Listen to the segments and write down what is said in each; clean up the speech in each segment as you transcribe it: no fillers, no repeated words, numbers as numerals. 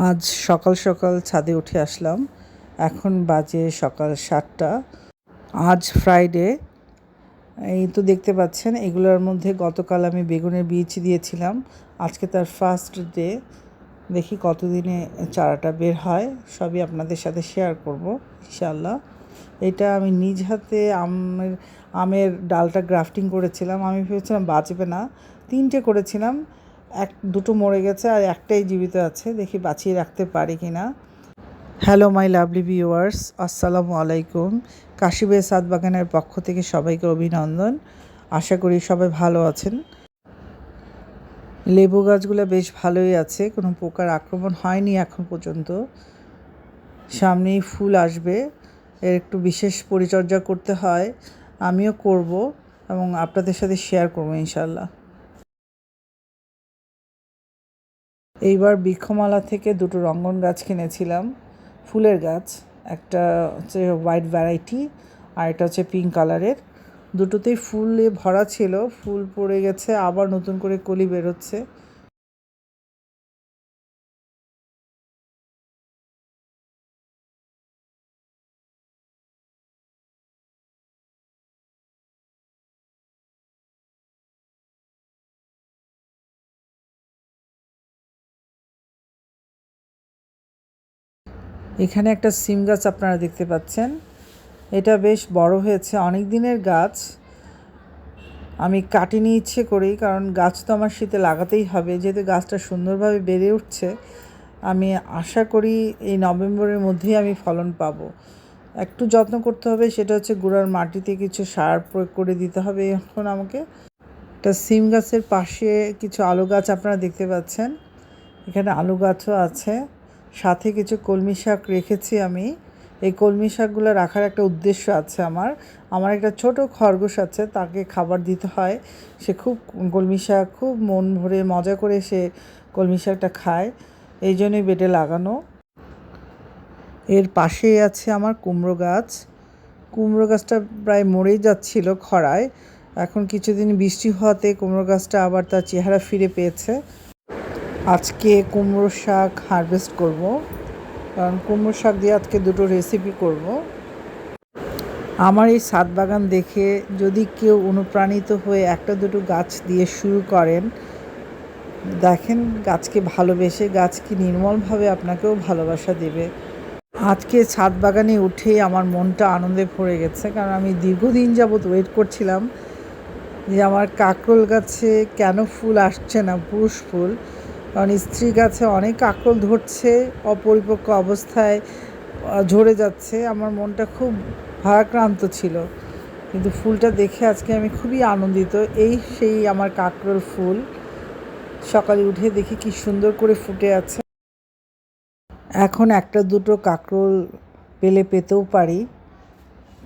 আজ সকাল সকাল ছাদে উঠে আসলাম। এখন বাজে সকাল 7টা। আজ ফ্রাইডে। এই তো দেখতে পাচ্ছেন, এগুলোর মধ্যে গতকাল আমি বেগুনের বীজ দিয়েছিলাম। আজকে তার ফার্স্ট ডে। দেখি কতদিনে চারাটা বের হয়, সবই আপনাদের সাথে শেয়ার করব ইনশাআল্লাহ। এটা আমি নিজ হাতে আমের ডালটা গ্রাফটিং করেছিলাম। আমি ভেবেছিলাম বাঁচবে না, 3টে করেছিলাম, দুটো মরে গেছে আর একটাই জীবিত আছে। দেখি বাঁচিয়ে রাখতে পারি কি না। হ্যালো মাই লাভলি ভিউয়ার্স, আসসালামু আলাইকুম। কাশিবের সাদ বাগানের পক্ষ থেকে সবাইকে অভিনন্দন। আশা করি সবাই ভালো আছেন। লেবু গাছগুলো বেশ ভালোই আছে, কোনো পোকার আক্রমণ হয়নি এখন পর্যন্ত। সামনেই ফুল আসবে, এর একটু বিশেষ পরিচর্যা করতে হয়, আমিও করব এবং আপনাদের সাথে শেয়ার করব ইনশাল্লাহ। এইবার বৃক্ষমালা থেকে দুটো রঙ্গন গাছ কিনেছিলাম, ফুলের গাছ। একটা হচ্ছে হোয়াইট ভ্যারাইটি আর এটা হচ্ছে পিঙ্ক কালারের। দুটোতেই ফুলে ভরা ছিল, ফুল পড়ে গেছে, আবার নতুন করে কলি বেরোচ্ছে। এখানে একটা সিম গাছ আপনারা দেখতে পাচ্ছেন, এটা বেশ বড় হয়েছে, অনেক দিনের গাছ। আমি কাটিনি ইচ্ছে করেই, কারণ গাছ তো আমার শীতে লাগাতেই হবে, যেহেতু গাছটা সুন্দরভাবে বেড়ে উঠছে। আমি আশা করি এই নভেম্বরের মধ্যেই আমি ফলন পাবো। একটু যত্ন করতে হবে, সেটা হচ্ছে গুঁড়ার মাটিতে কিছু সার প্রয়োগ করে দিতে হবে এখন আমাকে। একটা সিম গাছের পাশে কিছু আলু গাছ আপনারা দেখতে পাচ্ছেন, এখানে আলু গাছও আছে, সাথে কিছু কলমি শাক রেখেছি আমি। এই কলমি শাকগুলো রাখার একটা উদ্দেশ্য আছে আমার একটা ছোট খরগোশ আছে, তাকে খাবার দিতে হয়। সে খুব কলমি শাক খুব মন ভরে মজা করে সে কলমি শাকটা খায়, এই জন্যই বেডে লাগানো। এর পাশেই আছে আমার কুমড়ো গাছ। কুমড়ো গাছটা প্রায় মরেই যাচ্ছিল খরায়, এখন কিছুদিন বৃষ্টি হওয়াতে কুমড়ো গাছটা আবার তার চেহারা ফিরে পেয়েছে। আজকে কুমড়ো শাক হারভেস্ট করব, কারণ কুমড়ো শাক দিয়ে আজকে দুটো রেসিপি করব। আমার এই ছাদ বাগান দেখে যদি কেউ অনুপ্রাণিত হয়ে একটা দুটো গাছ দিয়ে শুরু করেন, দেখেন গাছকে ভালোবেসে গাছ কি নির্মলভাবে আপনাকেও ভালোবাসা দেবে। আজকে ছাদ বাগানে উঠে আমার মনটা আনন্দে ভরে গেছে, কারণ আমি দীর্ঘদিন যাবৎ ওয়েট করছিলাম যে আমার কাঁকরোল গাছে কেন ফুল আসছে না, পুরুষ ফুল। কারণ স্ত্রী গাছে অনেক কাঁকরোল ধরছে, অপরিপক্ক অবস্থায় ঝরে যাচ্ছে। আমার মনটা খুব ভারাক্রান্ত ছিল, কিন্তু ফুলটা দেখে আজকে আমি খুবই আনন্দিত। সেই আমার কাঁকরোল ফুল, সকালে উঠে দেখি কি সুন্দর করে ফুটে আছে। এখন একটা দুটো কাঁকরোল পেতেও পারি।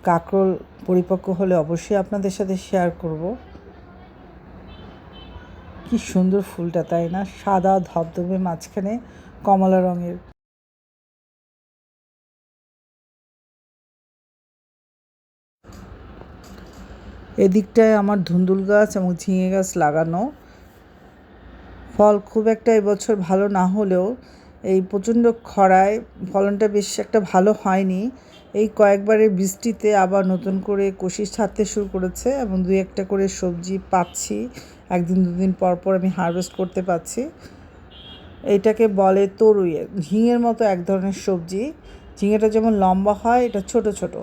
কাঁকরোল পরিপক্ক হলে অবশ্যই আপনাদের সাথে শেয়ার করব। কি সুন্দর ফুলটা, তাই না? সাদা ধবধবে, মাঝখানে কমলা রঙের। এদিকটায় আমার ধুন্দুল গাছ এবং ঝিঙে গাছ লাগানো। ফল খুব একটা এবছর ভালো না হলেও এই প্রচণ্ড খরায় ফলনটা বেশ একটা ভালো হয়নি। এই কয়েকবারের বৃষ্টিতে আবার নতুন করে কষি ছাড়তে শুরু করেছে এবং 2-1টা করে সবজি পাচ্ছি, একদিন দুদিন পর পর আমি হারভেস্ট করতে পারছি। এইটাকে বলে তরুই, ঝিঙের মতো এক ধরনের সবজি। ঝিঙেটা যেমন লম্বা হয়, এটা ছোট ছোট,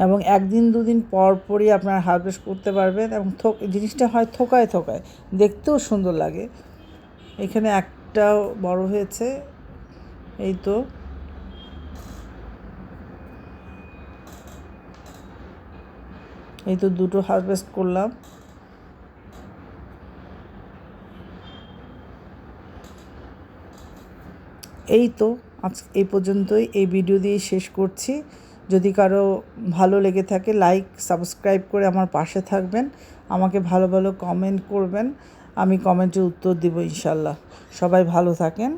এবং একদিন দুদিন পর পরই আপনারা হারভেস্ট করতে পারবেন। এবং জিনিসটা হয় থোকায় থোকায়, দেখতেও সুন্দর লাগে। এখানে একটা বড় হয়েছে, এই তো। এই তো দুটো হারভেস্ট করলাম। এই তো আজ এই পর্যন্তই, এই ভিডিও দিয়ে শেষ করছি। যদি কারো ভালো লেগে থাকে, লাইক সাবস্ক্রাইব করে আমার পাশে থাকবেন, আমাকে ভালো ভালো কমেন্ট করবেন, আমি কমেন্টের উত্তর দেব ইনশাল্লাহ। সবাই ভালো থাকেন।